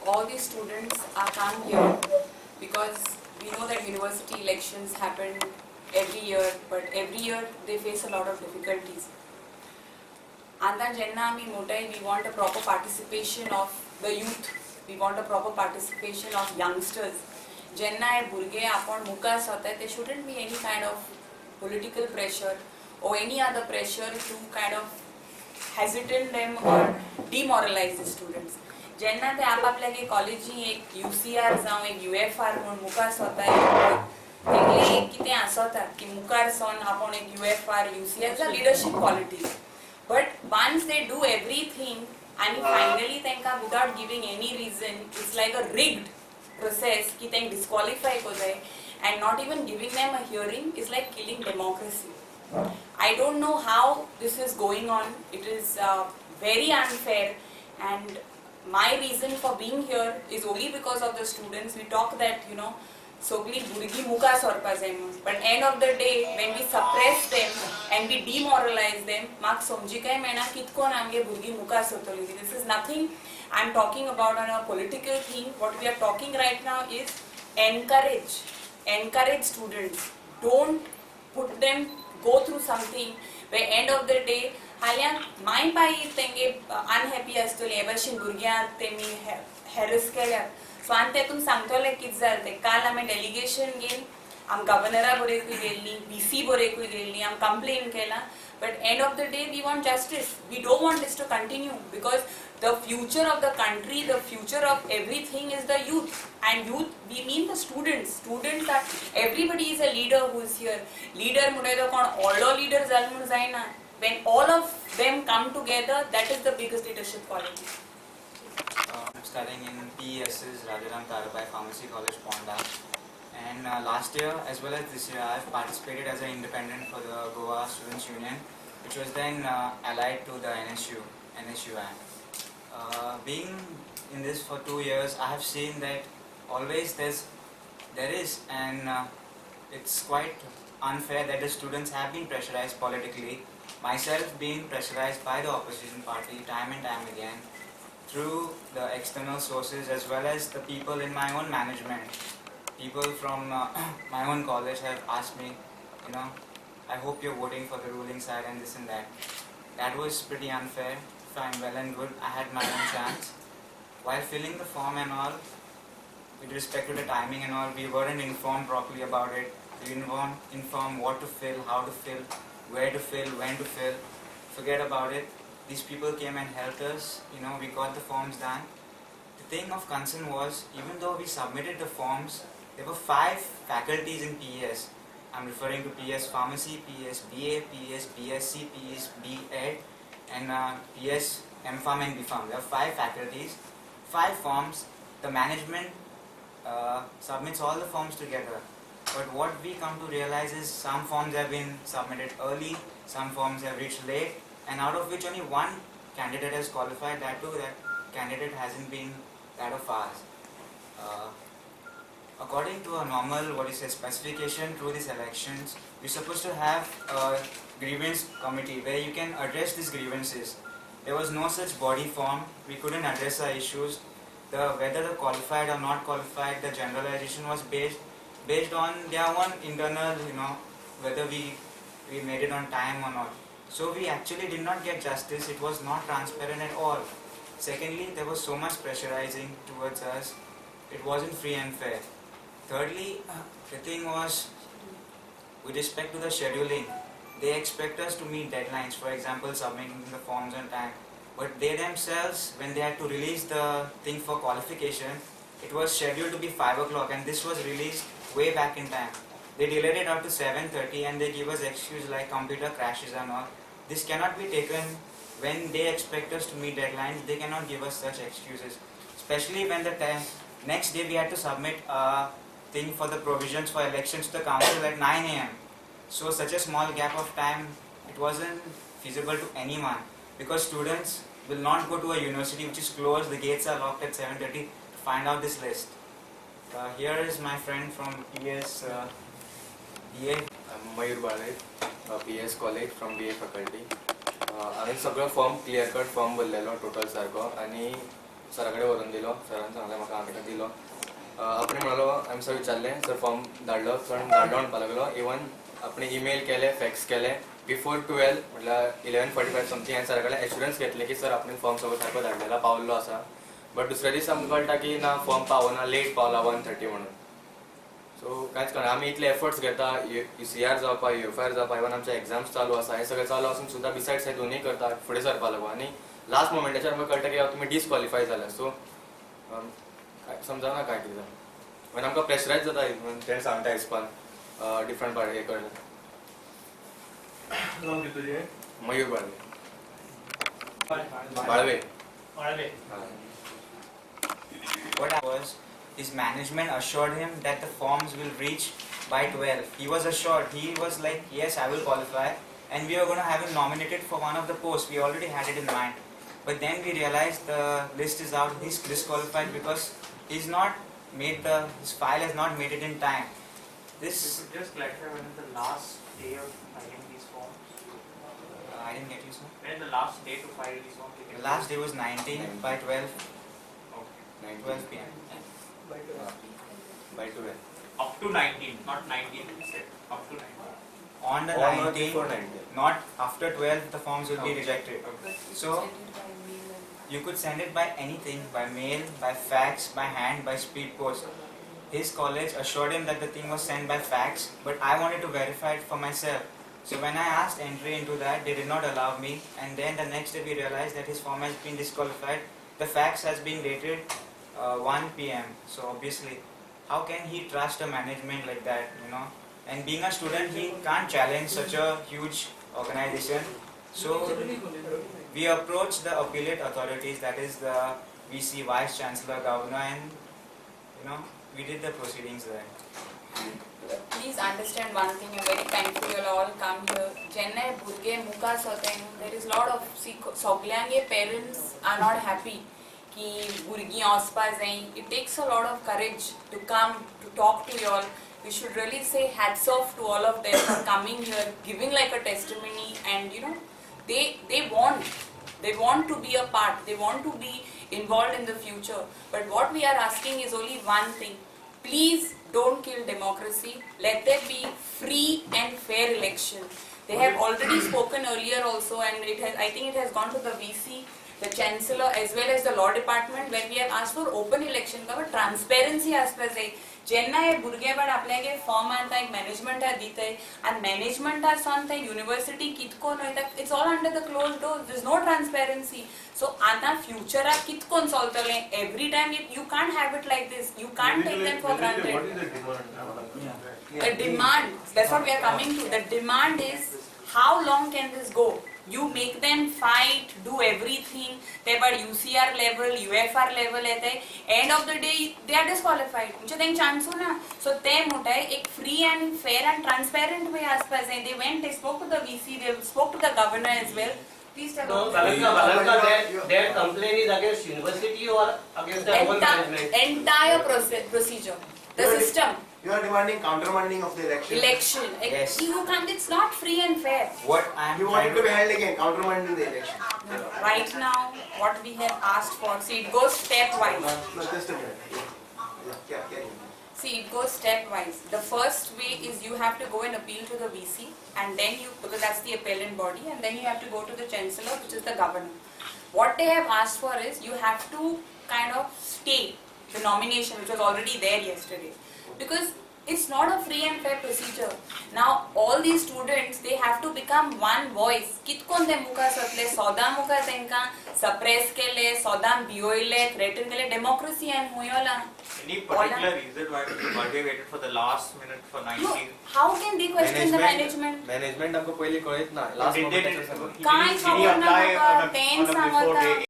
all these students are come here because we know that university elections happen every year, but every year they face a lot of difficulties. And then Jenna, we want a proper participation of the youth. We want a proper participation of youngsters. Jenna burge upon mukas hota, there shouldn't be any kind of political pressure or any other pressure to kind of hesitate them or demoralize the students. Jenna te आपल्या कॉलेजी एक UCR जावं एक UFR म्हणून मुखार स्वता तेंगले एक कितें आसता की मुखार सोन आपण एक UFR UCR चा leadership qualities. But once they do everything and finally तांकां without giving any reason, it's like a rigged process कि तांक disqualify को जाय and not even giving them a hearing is like killing democracy. I don't know how this is going on. It is very unfair, and my reason for being here is only because of the students. We talk that, sogli burgi muka sorpa जाय, but end of the day when we suppress them and we demoralize them, mak somji काय मेळना कितकोन आमगे burgi muka सोतली. This is nothing I'm talking about on a political thing. What we are talking right now is encourage students. Don't put them go through something where end of the day हाल्या माय पाय तेंगे unhappy आसतली हे भाशेन भुरग्यांक तेमी harass केल्यार सो आनी तेतून सांगतले कितें जालें तें काल आमी डेलिगेशन घेवन आम गव्हर्नरा बरेकूय गेल्लीं BC बरेकूय गेल्लीं आम कंप्लेन केला but end of the day we want justice. We don't want this to continue because the future of the country, the future of everything is the youth, and youth we mean the students are everybody is a leader who is here. Leader मुळे तो कोण व्हडलो leader जाल म्हूण जायना. When all of them come together, that is the biggest leadership quality. I'm studying in PES's Rajaram Tarabai Pharmacy College, Ponda. And last year as well as this year, I've participated as an independent for the Goa Students Union, which was then allied to the NSUI. Being in this for 2 years, I have seen that always there is, and it's quite unfair that the students have been pressurized politically. Myself being pressurized by the opposition party time and time again through the external sources as well as the people in my own management. People from my own college have asked me, I hope you're voting for the ruling side and this and that. That was pretty unfair. Fine, well and good. I had my own chance. While filling the form and all, with respect to the timing and all, we weren't informed properly about it. We weren't informed what to fill, how to fill, where to fill, when to fill. Forget about it. These people came and helped us. We got the forms done. The thing of concern was, even though we submitted the forms, there were 5 faculties in PES. I'm referring to PES Pharmacy, PES BA, PES BSc, PES B.Ed, and PES M.Pharm and B.Pharm. There are 5 faculties, 5 forms. The management submits all the forms together. But what we come to realize is some forms have been submitted early, some forms have reached late, and out of which only one candidate has qualified. That too, that candidate hasn't been that of ours. According to a normal, specification through these elections, we're supposed to have a grievance committee where you can address these grievances. There was no such body form. We couldn't address our issues. Whether the qualified or not qualified, the generalization was based on their own internal, whether we made it on time or not. So we actually did not get justice. It was not transparent at all. Secondly, there was so much pressurizing towards us. It wasn't free and fair. Thirdly, the thing was, with respect to the scheduling, they expect us to meet deadlines, for example, submitting the forms on time. But they themselves, when they had to release the thing for qualification, it was scheduled to be 5 o'clock and this was released way back in time. They delayed it out to 7:30 and they give us excuse like computer crashes and all. This cannot be taken when they expect us to meet deadlines. They cannot give us such excuses. Especially when the next day we had to submit a thing for the provisions for elections to the council at 9 a.m. So such a small gap of time, it wasn't feasible to anyone because students will not go to a university which is closed, the gates are locked at 7:30 to find out this list. Here is my friend from PES BA. I'm Mayur Bale, PES college from BA faculty. हांवें सगळो form clear cut form भरलेलो total सारको आनी सरा कडेन व्हरून दिलो. सरान सांगलें म्हाका हांवें दिलो. आपणें म्हणलो हांवें सर विचारलें, सर फॉर्म धाडलो. सर धाडलो म्हणपा लागलो. इवन आपणें ईमेल केले, फॅक्स केले. बिफोर 12 म्हटल्यार 11:45 समथींग हांवें सरा कडल्यान एश्युरन्स घेतलें की सर आपणें फॉर्म सगळो सारको धाडलेला, पावल्लो आसा. बट दुसऱ्या दीस आमकां कळटा की ना, फॉर्म पावना, लेट पावला 1:30 म्हणून. सो कांयच कळना. आमी इतले एफर्ट्स घेता, UCR जावपा, UFR जावपा, इवन आमचे एग्जाम्स चालू आसा, हे सगळें चालू आसून सुद्दां बिसायड्स हे दोनूय करता फुडें सरपा लागून. आनी लास्ट मोमेंटाचेर आमकां कळटा की तुमी डिस्क्वॉलिफाय जाल्या. सो समजना काय कितें जालें. मागीर आमकां प्रेशरायज जाता तें सांगता हिसपान डिफरंट पार्ट हे कळटा. नाव कितें तुजें? मयूर बाळवे. बाळवे. What was, his management assured him that the forms will reach by 12. He was assured, he was like, yes, I will qualify, and we were going to have him nominated for one of the posts. We already had it in mind. But then we realized the list is out, he's disqualified because he's not made his file has not made it in time. You could just clarify when is the last day of filing these forms? I didn't get you, sir. When is the last day to file these forms? The last day was 19 by 12 p.m. By 12. Up to 19, not 19 instead. Up to 19. On the Or 19th, before 19. not after 12, the forms will be rejected. Okay. So you could send it by anything, by mail, by fax, by hand, by speed post. His college assured him that the thing was sent by fax, but I wanted to verify it for myself. So when I asked entry into that, they did not allow me, and then the next day we realized that his form has been disqualified. The fax has been dated 1 p.m. So obviously, how can he trust a management like that, you know? And being a student, he can't challenge such a huge organization. So we approached the appellate authorities, that is the VC, Vice Chancellor, Governor, and you know, we did the proceedings there. Please understand one thing, I'm very thankful you'll all come here. Jenna Burge Mukas hoten, there is a lot of Soglange parents are not happy ki Burgi ospas hain. It takes a lot of courage to come to talk to you all. We should really say hats off to all of them for coming here, giving like a testimony, and you know, they want to be a part, they want to be involved in the future. But what we are asking is only one thing. Please don't kill democracy. Let there be free and fair election. They have already spoken earlier also, and I think it has gone to the VC, the Chancellor, as well as the Law Department, where we have asked for open election. But transparency आसपास आहे. जेन्ना हे भुरगेपण आपल्यागे form आता एक management दिताय आणि मॅनेजमेंटा सांगता university कितकोन वयता, it's all under the close doors, there is no transparency. So आता फ्युचराक कितकोन चलतले, every time you can't have it like this, you can't take them for granted. The demand, that's what we are coming to. The demand is, how long can this go? You make them fight, do everything. They are UCR level, UFR level येते. End of the day, they are disqualified. म्हणजे त्यांना chance हो ना. So ते मोठा आहे एक free and fair and transparent way आसपास आहे. They went, they spoke to the VC, they spoke to the governor as well. Please tell No, their complaint is against university or against the whole management? Entire procedure, the system. You are demanding countermanding of the election. Yes. You can't, it's not free and fair. What I am You want it to be held again, countermanding the election. Right now, what we have asked for, see, it goes stepwise. No, just a minute. Yeah. See, it goes stepwise. The first way is you have to go and appeal to the VC, and then you, because that's the appellant body, and then you have to go to the Chancellor, which is the governor. What they have asked for is you have to kind of stay the nomination, which was already there yesterday. Because it's not a free and fair procedure. Now all these students, they have to become one voice. कितकोन ते मुखार सरले, सोदा मुखार तेंका suppress केले, सोदाम भियोयले, threaten केले, democracy and हुयोला. Any particular reason why Burge waited for the last minute for 19? No, how can they question the management? Management आमकां पयलीं कळयत ना. लास्ट Did they मोमेंटाचेर सांगलें. काय did he खबर ना apply म्हाका, on a तेंच before सांगता. day?